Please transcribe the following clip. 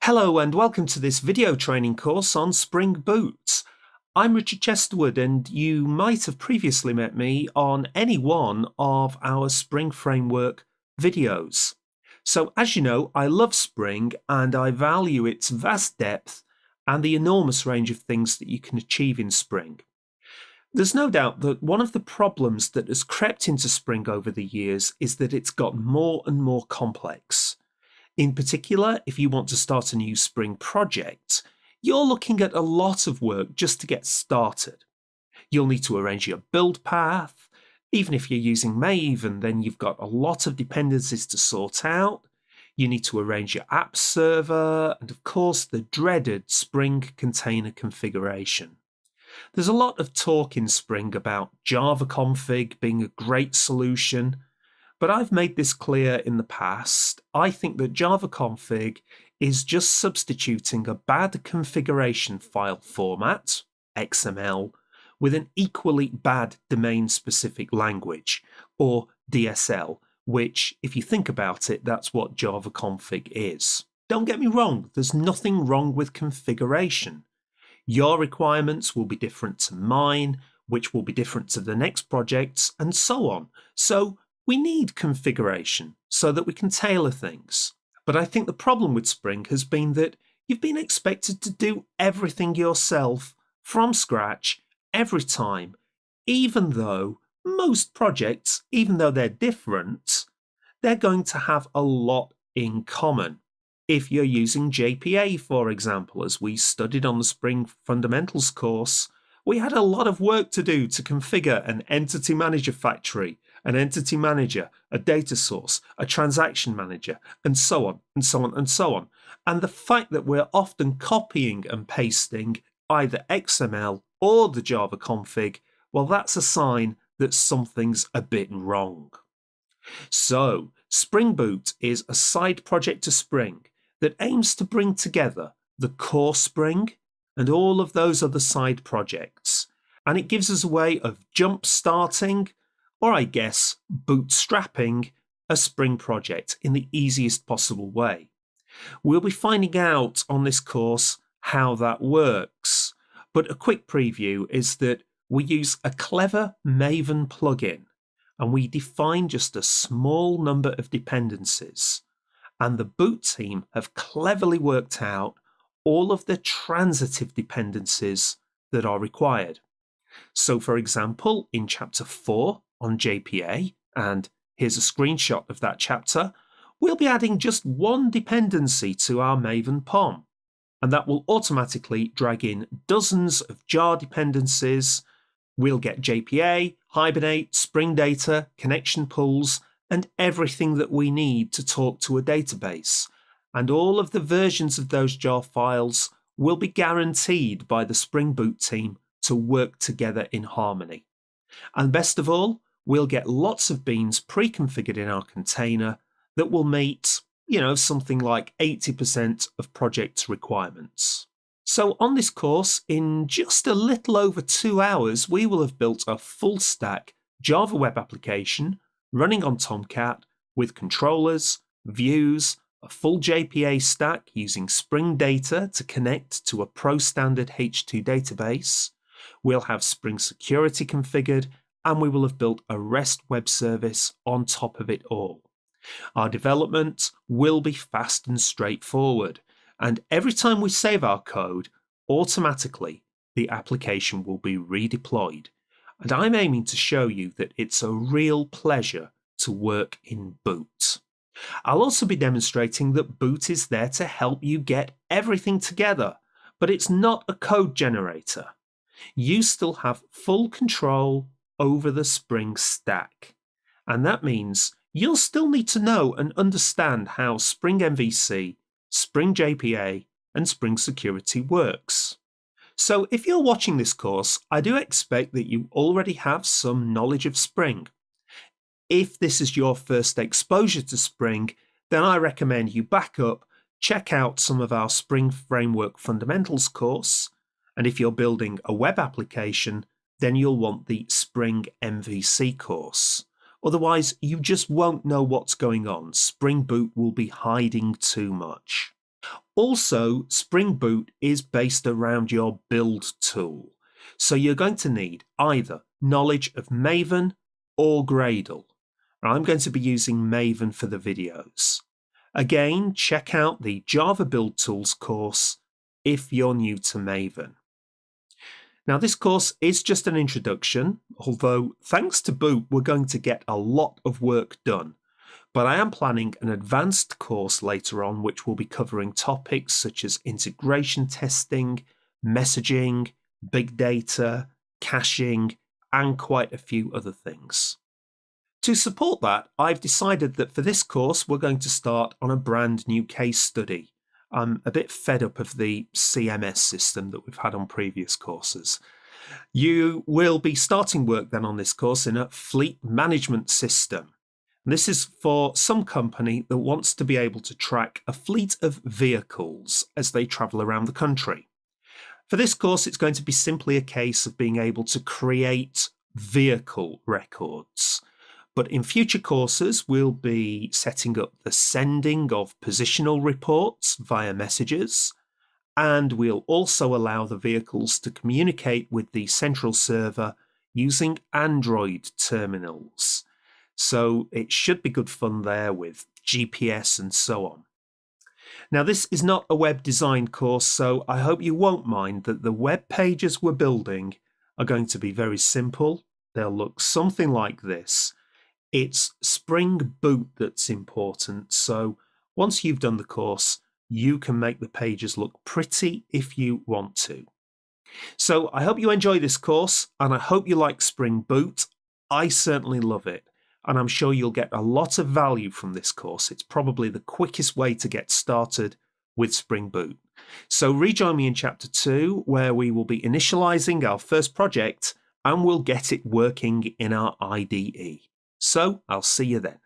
Hello and welcome to this video training course on Spring Boot. I'm Richard Chesterwood and you might have previously met me on any one of our Spring Framework videos. So as you know, I love Spring and I value its vast depth and the enormous range of things that you can achieve in Spring. There's no doubt that one of the problems that has crept into Spring over the years is that it's got more and more complex. In particular, if you want to start a new Spring project, you're looking at a lot of work just to get started. You'll need to arrange your build path. Even if you're using Maven, then you've got a lot of dependencies to sort out. You need to arrange your app server, and of course the dreaded Spring container configuration. There's a lot of talk in Spring about Java config being a great solution, but I've made this clear in the past. I think that Java config is just substituting a bad configuration file format, XML, with an equally bad domain-specific language, or DSL, which, if you think about it, that's what Java config is. Don't get me wrong, there's nothing wrong with configuration. Your requirements will be different to mine, which will be different to the next project's, and so on. So we need configuration so that we can tailor things. But I think the problem with Spring has been that you've been expected to do everything yourself from scratch every time, even though most projects, even though they're different, they're going to have a lot in common. If you're using JPA, for example, as we studied on the Spring Fundamentals course, we had a lot of work to do to configure an entity manager factory, an entity manager, a data source, a transaction manager, and so on, and so on, and so on. And the fact that we're often copying and pasting either XML or the Java config, well, that's a sign that something's a bit wrong. So, Spring Boot is a side project to Spring that aims to bring together the core Spring and all of those other side projects. And it gives us a way of jump-starting, or I guess bootstrapping, a Spring project in the easiest possible way. We'll be finding out on this course how that works. But a quick preview is that we use a clever Maven plugin and we define just a small number of dependencies. And the boot team have cleverly worked out all of the transitive dependencies that are required. So for example, in chapter 4 on JPA, and here's a screenshot of that chapter, we'll be adding just one dependency to our Maven POM, and that will automatically drag in dozens of jar dependencies. We'll get JPA, Hibernate, Spring Data, connection pools, and everything that we need to talk to a database. And all of the versions of those jar files will be guaranteed by the Spring Boot team to work together in harmony. And best of all, we'll get lots of beans pre-configured in our container that will meet, something like 80% of project requirements. So on this course, in just a little over 2 hours, we will have built a full stack Java web application running on Tomcat with controllers, views, a full JPA stack using Spring Data to connect to a pro standard H2 database. We'll have Spring Security configured, and we will have built a REST web service on top of it all. Our development will be fast and straightforward, and every time we save our code, automatically the application will be redeployed. And I'm aiming to show you that it's a real pleasure to work in Boot. I'll also be demonstrating that Boot is there to help you get everything together, but it's not a code generator. You still have full control over the Spring stack. And that means you'll still need to know and understand how Spring MVC, Spring JPA, and Spring Security works. So if you're watching this course, I do expect that you already have some knowledge of Spring. If this is your first exposure to Spring, then I recommend you back up, check out some of our Spring Framework Fundamentals course, and if you're building a web application, then you'll want the Spring MVC course. Otherwise, you just won't know what's going on. Spring Boot will be hiding too much. Also, Spring Boot is based around your build tool. So you're going to need either knowledge of Maven or Gradle. I'm going to be using Maven for the videos. Again, check out the Java Build Tools course if you're new to Maven. Now, this course is just an introduction, although thanks to Boot, we're going to get a lot of work done. But I am planning an advanced course later on, which will be covering topics such as integration testing, messaging, big data, caching, and quite a few other things. To support that, I've decided that for this course, we're going to start on a brand new case study. I'm a bit fed up of the CMS system that we've had on previous courses. You will be starting work then on this course in a fleet management system. This is for some company that wants to be able to track a fleet of vehicles as they travel around the country. For this course, it's going to be simply a case of being able to create vehicle records. But in future courses, we'll be setting up the sending of positional reports via messages, and we'll also allow the vehicles to communicate with the central server using Android terminals. So it should be good fun there with GPS and so on. Now, this is not a web design course, so I hope you won't mind that the web pages we're building are going to be very simple. They'll look something like this. It's Spring Boot that's important, so once you've done the course, you can make the pages look pretty if you want to. So I hope you enjoy this course, and I hope you like Spring Boot. I certainly love it, and I'm sure you'll get a lot of value from this course. It's probably the quickest way to get started with Spring Boot. So rejoin me in Chapter 2, where we will be initializing our first project, and we'll get it working in our IDE. So I'll see you then.